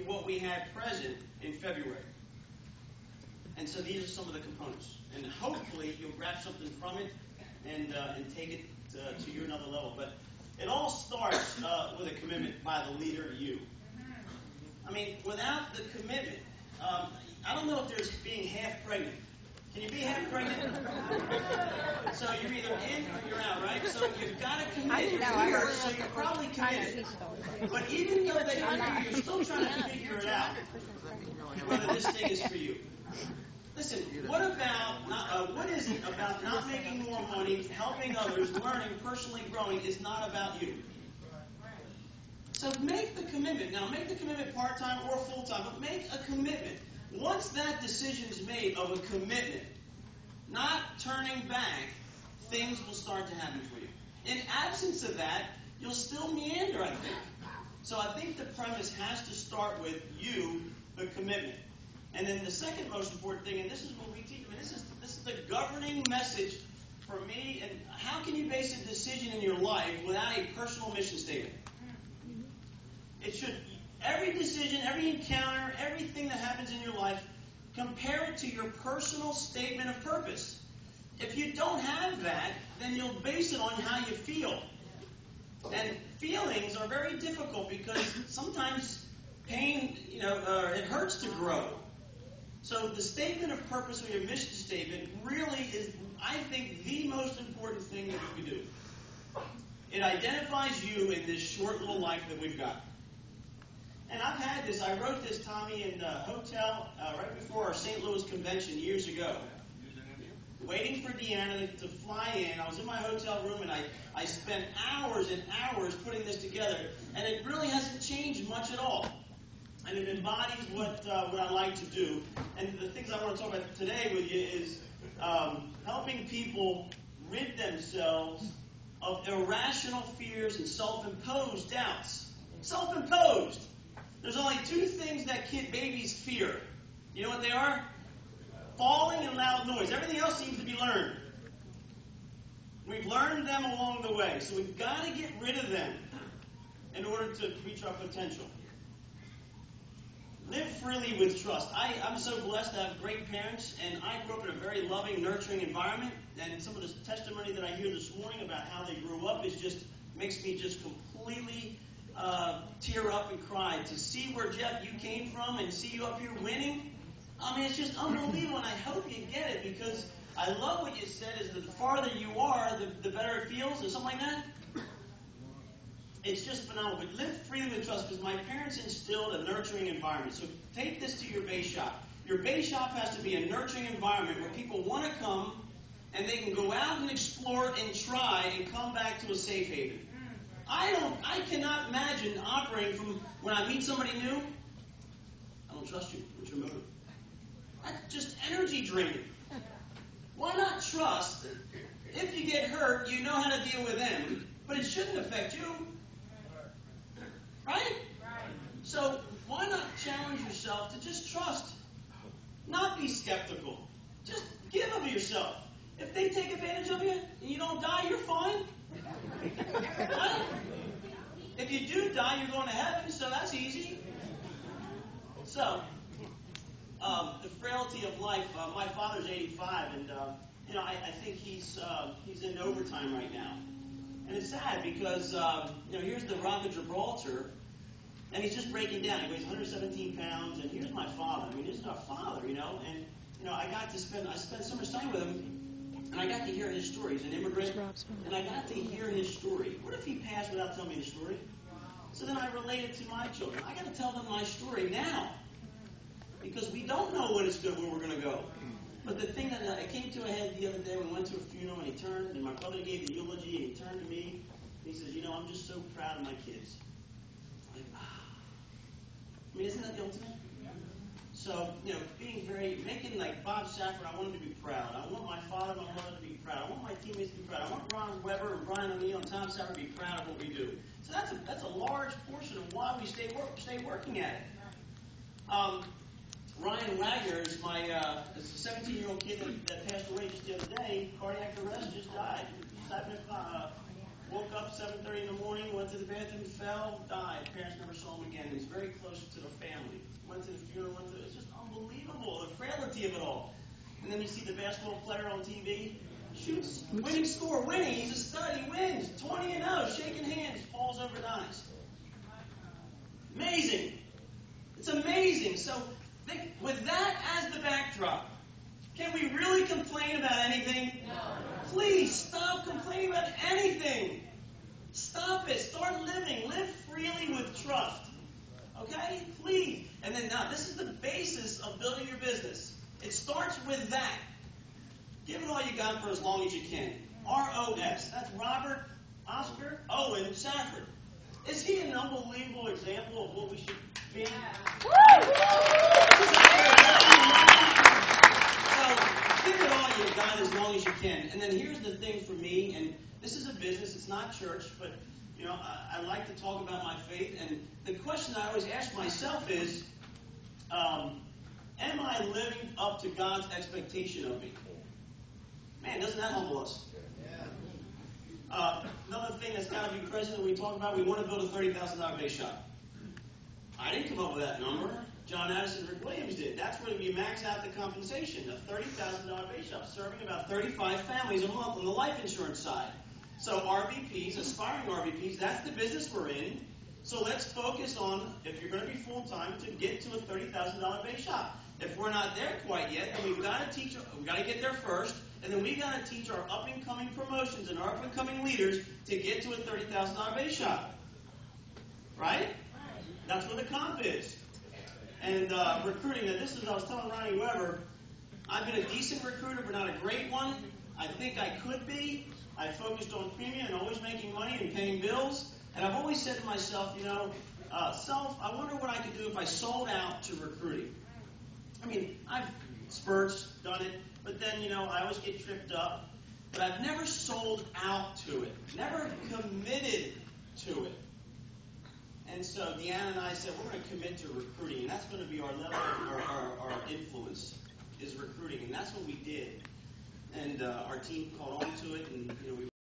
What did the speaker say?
what we had present in February. And so these are some of the components. And hopefully you'll grab something from it and take it to your another level. But it all starts with a commitment by the leader, you. I mean, without the commitment, I don't know if there's being half pregnant. Can you be half pregnant? So you're either in or you're out, right? So you've got to commit. You're here, so you're probably committed. But even though that you're here, you're still trying to figure it out whether this thing is for you. Listen, what is it about not making more money, helping others, learning, personally growing is not about you? So make the commitment. Now, make the commitment part-time or full-time, but make a commitment. Once that decision's made of a commitment, not turning back, things will start to happen for you. In absence of that, you'll still meander, I think. So I think the premise has to start with you, the commitment. And then the second most important thing, and this is what we teach, I mean, this is the governing message for me, and how can you base a decision in your life without a personal mission statement? It should, every decision, every encounter, everything that happens in your life, compare it to your personal statement of purpose. If you don't have that, then you'll base it on how you feel. And feelings are very difficult because sometimes pain, it hurts to grow. So the statement of purpose or your mission statement really is, I think, the most important thing that you can do. It identifies you in this short little life that we've got. And I've had this, I wrote this, Tommy, in the hotel right before our St. Louis convention years ago. Waiting for Deanna to fly in. I was in my hotel room and I spent hours and hours putting this together. And it really hasn't changed much at all. And it embodies what I like to do. And the things I want to talk about today with you is helping people rid themselves of irrational fears and self-imposed doubts. Self-imposed. There's only two things that babies fear. You know what they are? Falling and loud noise. Everything else seems to be learned. We've learned them along the way. So we've got to get rid of them in order to reach our potential. Live freely with trust. I'm so blessed to have great parents, and I grew up in a very loving, nurturing environment. And some of the testimony that I hear this morning about how they grew up makes me just completely tear up and cry. To see where, Jeff, you came from and see you up here winning, I mean, it's just unbelievable, and I hope you get it, because I love what you said, is that the farther you are, the better it feels, or something like that. It's just phenomenal. But live freely with trust, because my parents instilled a nurturing environment. So take this to your base shop. Your base shop has to be a nurturing environment where people want to come, and they can go out and explore and try and come back to a safe haven. I cannot imagine operating from when I meet somebody new, I don't trust you. What's your motive? That's just energy draining. Why not trust? If you get hurt, you know how to deal with them, but it shouldn't affect you. Right? So why not challenge yourself to just trust? Not be skeptical. Just give of yourself. If they take advantage of you and you don't die, you're fine. Right? If you do die, you're going to heaven, so that's easy. So, the frailty of life. My father's 85, and I think he's in overtime right now, and it's sad because here's the Rock of Gibraltar, and he's just breaking down. He weighs 117 pounds, and here's my father. I mean, this is our father, and I spent so much time with him. And I got to hear his story. He's an immigrant, and I got to hear his story. What if he passed without telling me the story? So then I related to my children. I got to tell them my story now, because we don't know where we're going to go. But the thing that I came to a head the other day, we went to a funeral, and he turned, and my brother gave the eulogy, and he turned to me, and he says, I'm just so proud of my kids. I'm like, I mean, isn't that the ultimate? So, making like Bob Safford, I want him to be proud. I want my father and my mother to be proud. I want my teammates to be proud. I want Ron Weber and Brian O'Neill and Tom Safford to be proud of what we do. So that's a large portion of why we stay working at it. Ryan Wagner is my is a 17-year-old kid that passed away just the other day. Cardiac arrest, just died. Woke up 7:30 in the morning, went to the bathroom, fell, died. Parents never saw him again. He's very close to the family. went to the funeral, it's just unbelievable, the frailty of it all. And then you see the basketball player on TV, shoots, winning score, winning, he's a stud, he wins, 20-0, shaking hands, falls over, dies. Amazing. It's amazing. So, with that as the backdrop, can we really complain about anything? No. Please stop complaining about anything. Stop it. Start living. Live freely with trust. Okay? Please. And then now, this is the basis of building your business. It starts with that. Give it all you got for as long as you can. ROS. That's Robert Oscar Owen Safford. Is he an unbelievable example of what we should be? So, give it all you got as long as you can. And then here's the thing for me, and this is a business, it's not church, but I like to talk about my faith, and the question I always ask myself is, am I living up to God's expectation of me? Man, doesn't that humble us? Another thing that's got to be present that we talk about, we want to build a $30,000 base shop. I didn't come up with that number. John Addison and Rick Williams did. That's where we max out the compensation, a $30,000 base shop, serving about 35 families a month on the life insurance side. So RVPs, aspiring RVPs, that's the business we're in. So let's focus on, if you're going to be full-time, to get to a $30,000 base shop. If we're not there quite yet, then we've got to get there first, and then we've got to teach our up-and-coming promotions and our up-and-coming leaders to get to a $30,000 base shop. Right? That's what the comp is. And recruiting, now this is, I was telling Ronnie Weber, I've been a decent recruiter, but not a great one. I think I could be. I focused on premium and always making money and paying bills. And I've always said to myself, I wonder what I could do if I sold out to recruiting. I mean, I've spurts, done it, but then, I always get tripped up. But I've never sold out to it, never committed to it. And so Deanna and I said, we're going to commit to recruiting, and that's going to be our level, our influence is recruiting, and that's what we did. And our team caught on to it, and we